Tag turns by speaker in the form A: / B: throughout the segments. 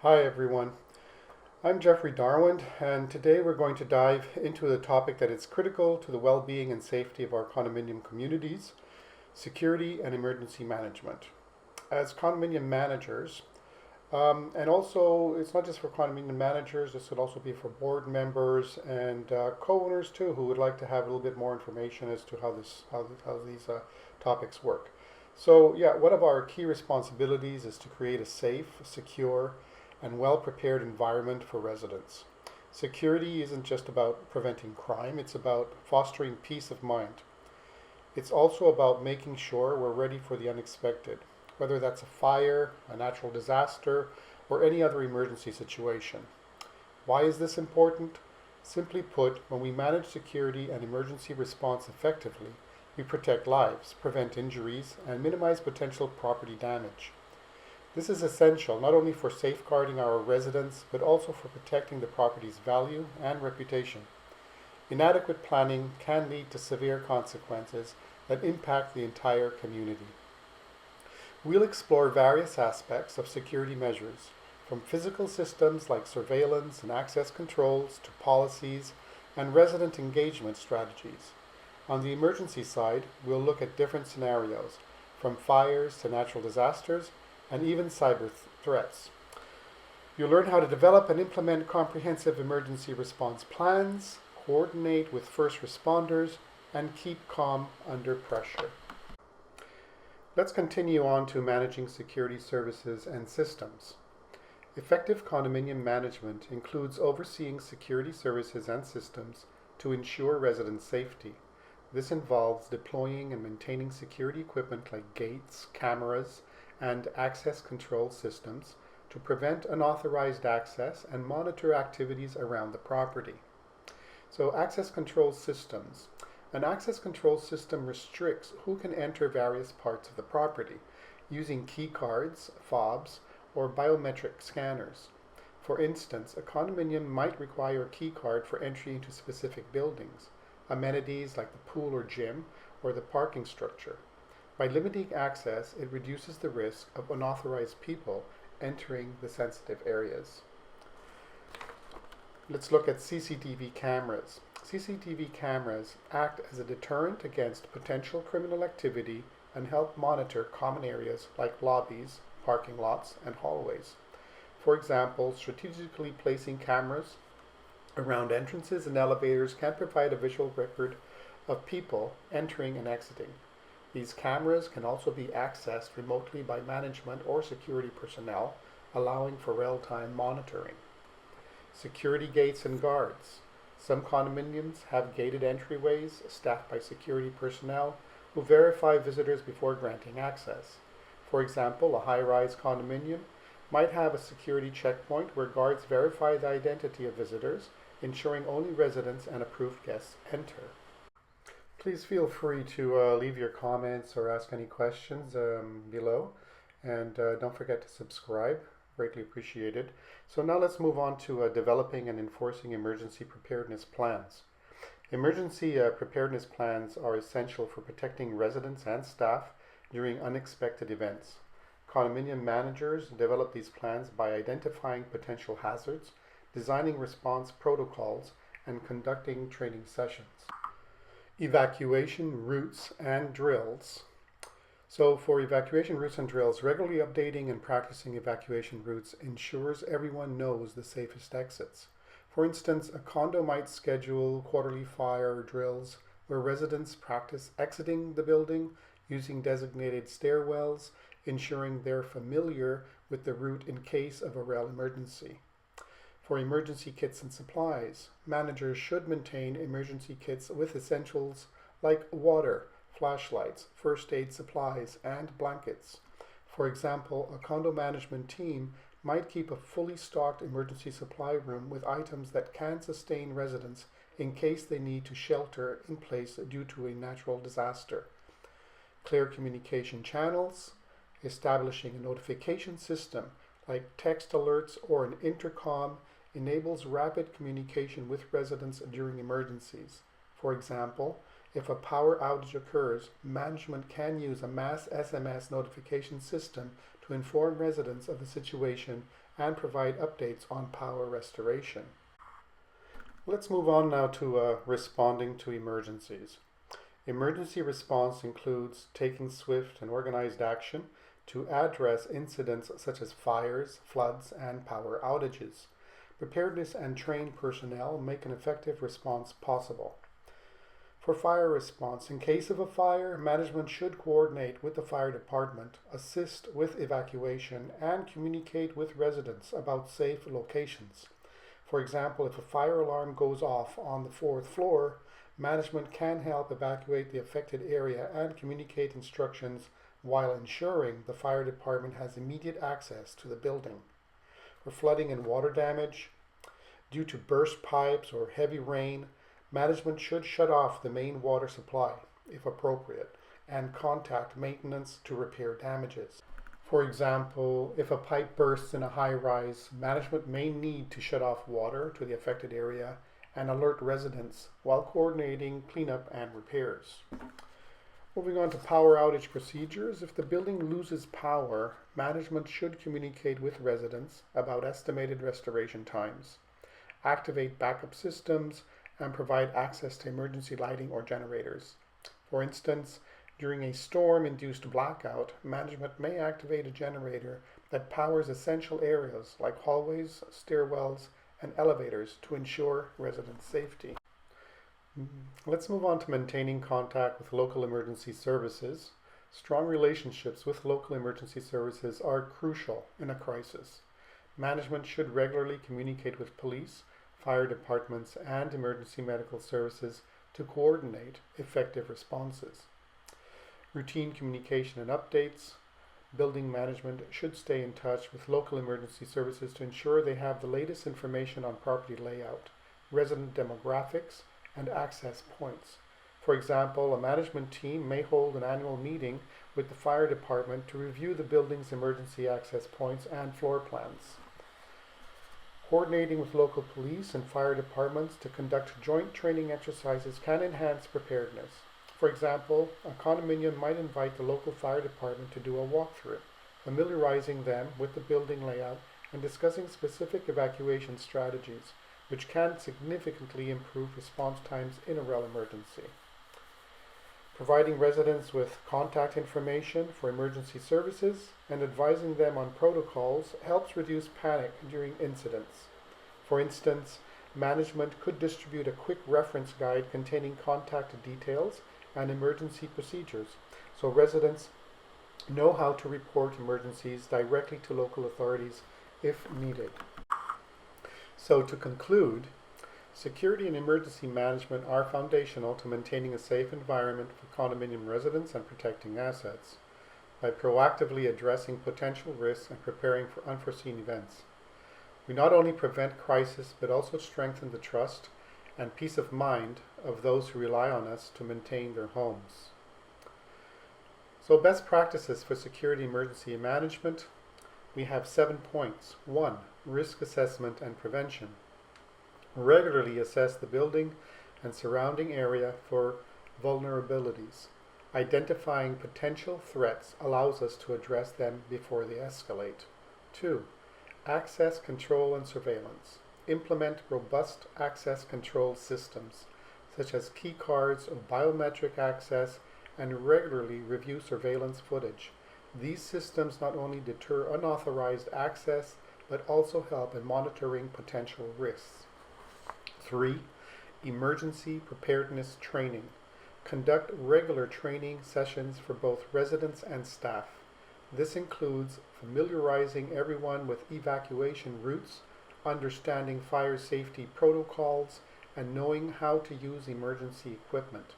A: Hi everyone, I'm Jeffrey Darwin, and today we're going to dive into the topic that is critical to the well-being and safety of our condominium communities: security and emergency management. As condominium managers, and also it's not just for condominium managers, this would also be for board members and co-owners too, who would like to have a little bit more information as to how these topics work. So yeah, one of our key responsibilities is to create a safe, secure, and well-prepared environment for residents. Security isn't just about preventing crime, it's about fostering peace of mind. It's also about making sure we're ready for the unexpected, whether that's a fire, a natural disaster, or any other emergency situation. Why is this important? Simply put, when we manage security and emergency response effectively, we protect lives, prevent injuries, and minimize potential property damage. This is essential not only for safeguarding our residents, but also for protecting the property's value and reputation. Inadequate planning can lead to severe consequences that impact the entire community. We'll explore various aspects of security measures, from physical systems like surveillance and access controls to policies and resident engagement strategies. On the emergency side, we'll look at different scenarios, from fires to natural disasters and even cyber threats. You'll learn how to develop and implement comprehensive emergency response plans, coordinate with first responders, and keep calm under pressure. Let's continue on to managing security services and systems. Effective condominium management includes overseeing security services and systems to ensure resident safety. This involves deploying and maintaining security equipment like gates, cameras, and access control systems to prevent unauthorized access and monitor activities around the property. So, access control systems. An access control system restricts who can enter various parts of the property using key cards, fobs, or biometric scanners. For instance, a condominium might require a key card for entry into specific buildings, amenities like the pool or gym, or the parking structure. By limiting access, it reduces the risk of unauthorized people entering the sensitive areas. Let's look at CCTV cameras. CCTV cameras act as a deterrent against potential criminal activity and help monitor common areas like lobbies, parking lots, and hallways. For example, strategically placing cameras around entrances and elevators can provide a visual record of people entering and exiting. These cameras can also be accessed remotely by management or security personnel, allowing for real-time monitoring. Security gates and guards. Some condominiums have gated entryways staffed by security personnel who verify visitors before granting access. For example, a high-rise condominium might have a security checkpoint where guards verify the identity of visitors, ensuring only residents and approved guests enter. Please feel free to leave your comments or ask any questions below. And don't forget to subscribe, greatly appreciated. So now let's move on to developing and enforcing emergency preparedness plans. Emergency preparedness plans are essential for protecting residents and staff during unexpected events. Condominium managers develop these plans by identifying potential hazards, designing response protocols, and conducting training sessions. Evacuation routes and drills. So for evacuation routes and drills, regularly updating and practicing evacuation routes ensures everyone knows the safest exits. For instance, a condo might schedule quarterly fire drills where residents practice exiting the building using designated stairwells, ensuring they're familiar with the route in case of a rail emergency. For emergency kits and supplies, managers should maintain emergency kits with essentials like water, flashlights, first aid supplies, and blankets. For example, a condo management team might keep a fully stocked emergency supply room with items that can sustain residents in case they need to shelter in place due to a natural disaster. Clear communication channels, establishing a notification system like text alerts or an intercom enables rapid communication with residents during emergencies. For example, if a power outage occurs, management can use a mass SMS notification system to inform residents of the situation and provide updates on power restoration. Let's move on now to responding to emergencies. Emergency response includes taking swift and organized action to address incidents such as fires, floods, and power outages. Preparedness and trained personnel make an effective response possible. For fire response, in case of a fire, management should coordinate with the fire department, assist with evacuation, and communicate with residents about safe locations. For example, if a fire alarm goes off on the 4th floor, management can help evacuate the affected area and communicate instructions while ensuring the fire department has immediate access to the building. For flooding and water damage, due to burst pipes or heavy rain, management should shut off the main water supply, if appropriate, and contact maintenance to repair damages. For example, if a pipe bursts in a high-rise, management may need to shut off water to the affected area and alert residents while coordinating cleanup and repairs. Moving on to power outage procedures, if the building loses power, management should communicate with residents about estimated restoration times, activate backup systems, and provide access to emergency lighting or generators. For instance, during a storm-induced blackout, management may activate a generator that powers essential areas like hallways, stairwells, and elevators to ensure resident safety. Let's move on to maintaining contact with local emergency services. Strong relationships with local emergency services are crucial in a crisis. Management should regularly communicate with police, fire departments, and emergency medical services to coordinate effective responses. Routine communication and updates. Building management should stay in touch with local emergency services to ensure they have the latest information on property layout, resident demographics, and access points. For example, a management team may hold an annual meeting with the fire department to review the building's emergency access points and floor plans. Coordinating with local police and fire departments to conduct joint training exercises can enhance preparedness. For example, a condominium might invite the local fire department to do a walkthrough, familiarizing them with the building layout and discussing specific evacuation strategies, which can significantly improve response times in a rail emergency. Providing residents with contact information for emergency services and advising them on protocols helps reduce panic during incidents. For instance, management could distribute a quick reference guide containing contact details and emergency procedures, so residents know how to report emergencies directly to local authorities if needed. So to conclude, security and emergency management are foundational to maintaining a safe environment for condominium residents and protecting assets. By proactively addressing potential risks and preparing for unforeseen events, we not only prevent crisis but also strengthen the trust and peace of mind of those who rely on us to maintain their homes. So best practices for security emergency management, we have 7 points. 1. Risk assessment and prevention. Regularly assess the building and surrounding area for vulnerabilities. Identifying potential threats allows us to address them before they escalate. 2. Access control and surveillance. Implement robust access control systems, such as key cards or biometric access, and regularly review surveillance footage. These systems not only deter unauthorized access, but also help in monitoring potential risks. 3. Emergency preparedness training. Conduct regular training sessions for both residents and staff. This includes familiarizing everyone with evacuation routes, understanding fire safety protocols, and knowing how to use emergency equipment.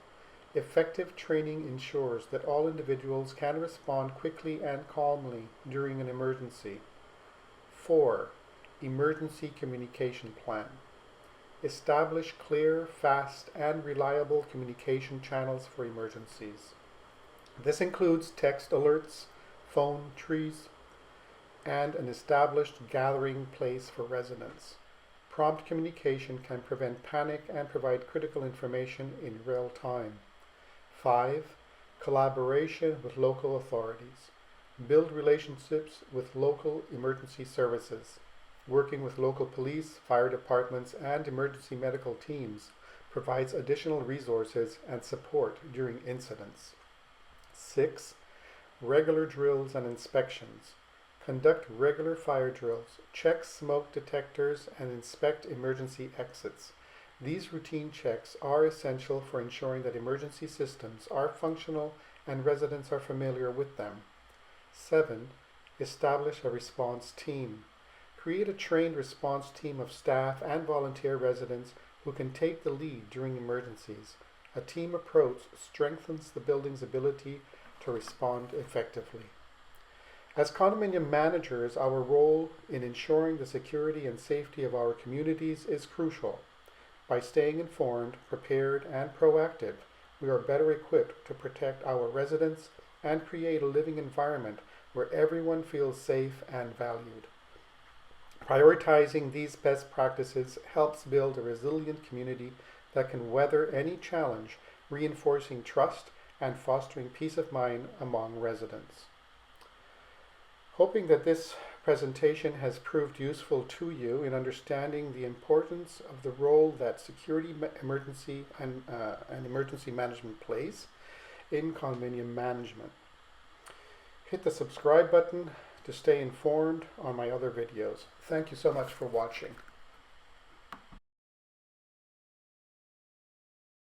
A: Effective training ensures that all individuals can respond quickly and calmly during an emergency. 4. Emergency communication plan. Establish clear, fast, and reliable communication channels for emergencies. This includes text alerts, phone trees, and an established gathering place for residents. Prompt communication can prevent panic and provide critical information in real time. 5. Collaboration with local authorities. build relationships with local emergency services. Working with local police, fire departments, and emergency medical teams provides additional resources and support during incidents. 6. Regular drills and inspections. Conduct regular fire drills, check smoke detectors, and inspect emergency exits. These routine checks are essential for ensuring that emergency systems are functional and residents are familiar with them. 7. Establish a response team. Create a trained response team of staff and volunteer residents who can take the lead during emergencies. A team approach strengthens the building's ability to respond effectively. As condominium managers, our role in ensuring the security and safety of our communities is crucial. By staying informed, prepared, and proactive, we are better equipped to protect our residents and create a living environment where everyone feels safe and valued. Prioritizing these best practices helps build a resilient community that can weather any challenge, reinforcing trust and fostering peace of mind among residents. Hoping that this presentation has proved useful to you in understanding the importance of the role that security, emergency, and emergency management plays in condominium management. Hit the subscribe button to stay informed on my other videos. Thank you so much for watching.